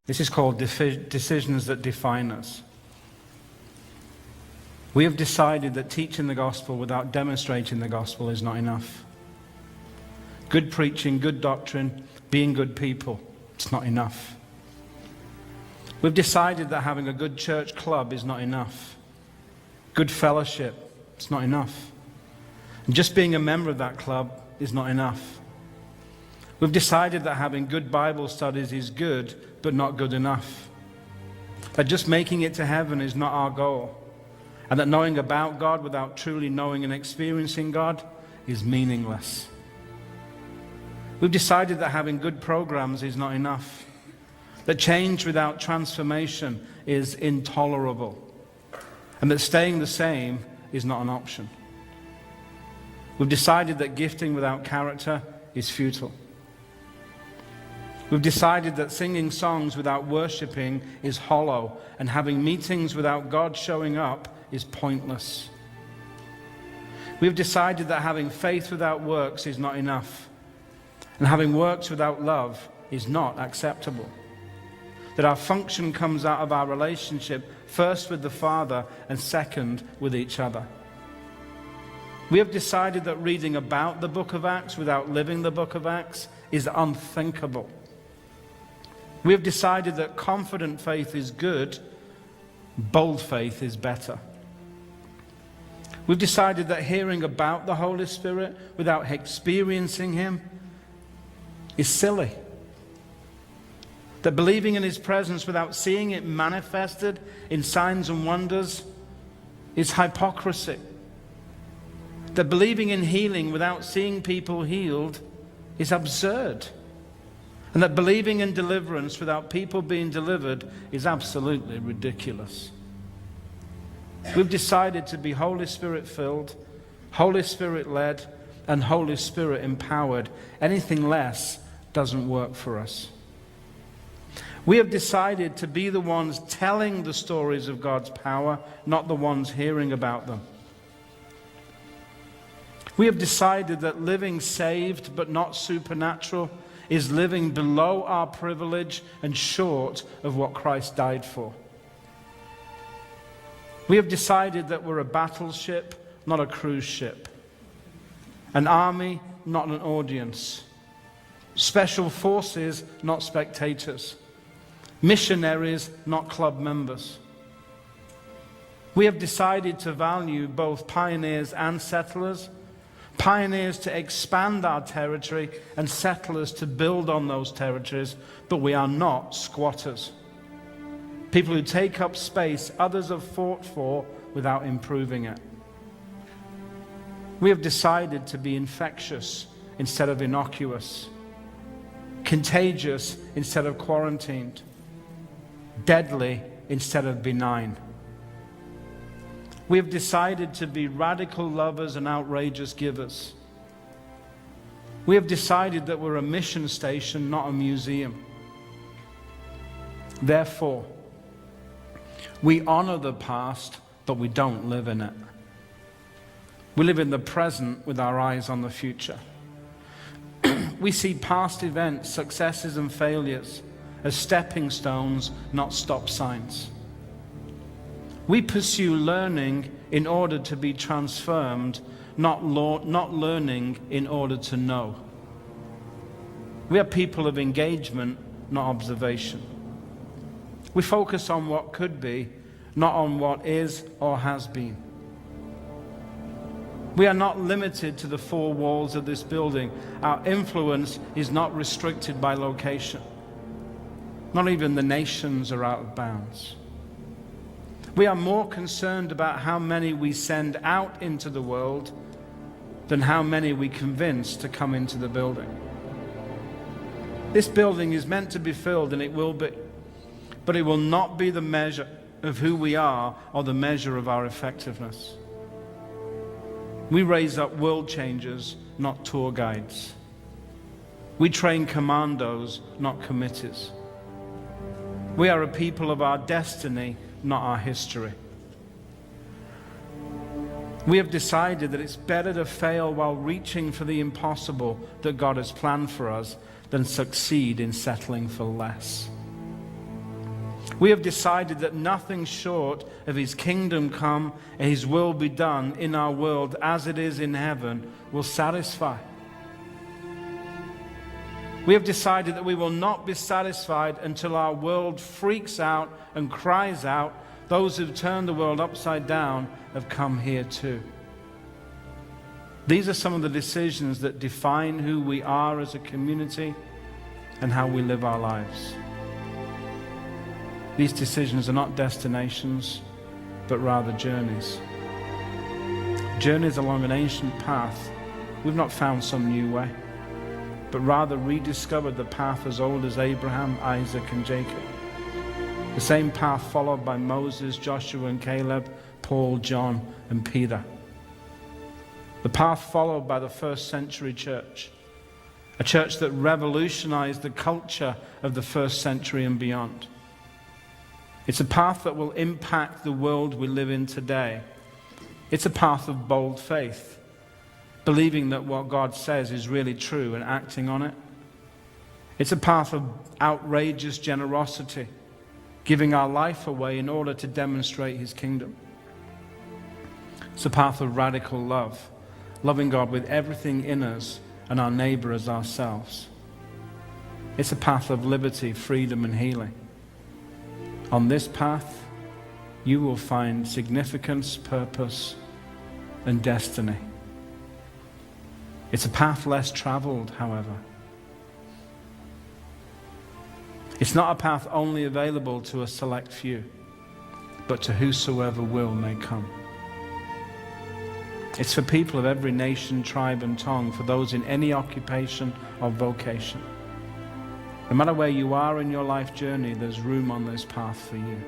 This is called decisions that define us. We have decided that teaching the gospel without demonstrating the gospel is not enough. Good preaching, good doctrine, being good people, it's not enough. We've decided that having a good church club is not enough. Good fellowship, it's not enough. And just being a member of that club is not enough. We've decided that having good Bible studies is good, but not good enough. That just making it to heaven is not our goal. And that knowing about God without truly knowing and experiencing God is meaningless. We've decided that having good programs is not enough. That change without transformation is intolerable. And that staying the same is not an option. We've decided that gifting without character is futile. We've decided that singing songs without worshiping is hollow, and having meetings without God showing up is pointless. We've decided that having faith without works is not enough, and having works without love is not acceptable. That our function comes out of our relationship first with the Father and second with each other. We have decided that reading about the book of Acts without living the book of Acts is unthinkable. We have decided that confident faith is good, bold faith is better. We've decided that hearing about the Holy Spirit without experiencing Him is silly. That believing in His presence without seeing it manifested in signs and wonders is hypocrisy. That believing in healing without seeing people healed is absurd. And that believing in deliverance without people being delivered is absolutely ridiculous. We've decided to be Holy Spirit filled, Holy Spirit led, and Holy Spirit empowered. Anything less doesn't work for us. We have decided to be the ones telling the stories of God's power, not the ones hearing about them. We have decided that living saved but not supernatural is living below our privilege and short of what Christ died for. We have decided that we're a battleship, not a cruise ship. An army, not an audience. Special forces, not spectators. Missionaries, not club members. We have decided to value both pioneers and settlers. Pioneers to expand our territory and settlers to build on those territories, but we are not squatters. People who take up space others have fought for without improving it. We have decided to be infectious instead of innocuous, contagious instead of quarantined, deadly instead of benign. We have decided to be radical lovers and outrageous givers. We have decided that we're a mission station, not a museum. Therefore, we honor the past, but we don't live in it. We live in the present with our eyes on the future. We see past events, successes and failures as stepping stones, not stop signs. We pursue learning in order to be transformed, not learning in order to know. We are people of engagement, not observation. We focus on what could be, not on what is or has been. We are not limited to the four walls of this building. Our influence is not restricted by location. Not even the nations are out of bounds. We are more concerned about how many we send out into the world than how many we convince to come into the building. This building is meant to be filled, and it will be, but it will not be the measure of who we are or the measure of our effectiveness. We raise up world changers, not tour guides. We train commandos, not committees. We are a people of our destiny, not our history. We have decided that it's better to fail while reaching for the impossible that God has planned for us than succeed in settling for less. We have decided that nothing short of his kingdom come and his will be done in our world as it is in heaven will satisfy. We have decided that we will not be satisfied until our world freaks out and cries out, those who've turned the world upside down have come here too. These are some of the decisions that define who we are as a community and how we live our lives. These decisions are not destinations, but rather journeys. Journeys along an ancient path. We've not found some new way, but rather rediscovered the path as old as Abraham, Isaac, and Jacob. The same path followed by Moses, Joshua, and Caleb, Paul, John, and Peter. The path followed by the first century church, a church that revolutionized the culture of the first century and beyond. It's a path that will impact the world we live in today. It's a path of bold faith, believing that what God says is really true and acting on it. It's a path of outrageous generosity, giving our life away in order to demonstrate his kingdom. It's a path of radical love, loving God with everything in us and our neighbor as ourselves. It's a path of liberty, freedom, and healing. On this path, you will find significance, purpose, and destiny. It's a path less traveled, however. It's not a path only available to a select few, but to whosoever will may come. It's for people of every nation, tribe, and tongue, for those in any occupation or vocation. No matter where you are in your life journey, there's room on this path for you.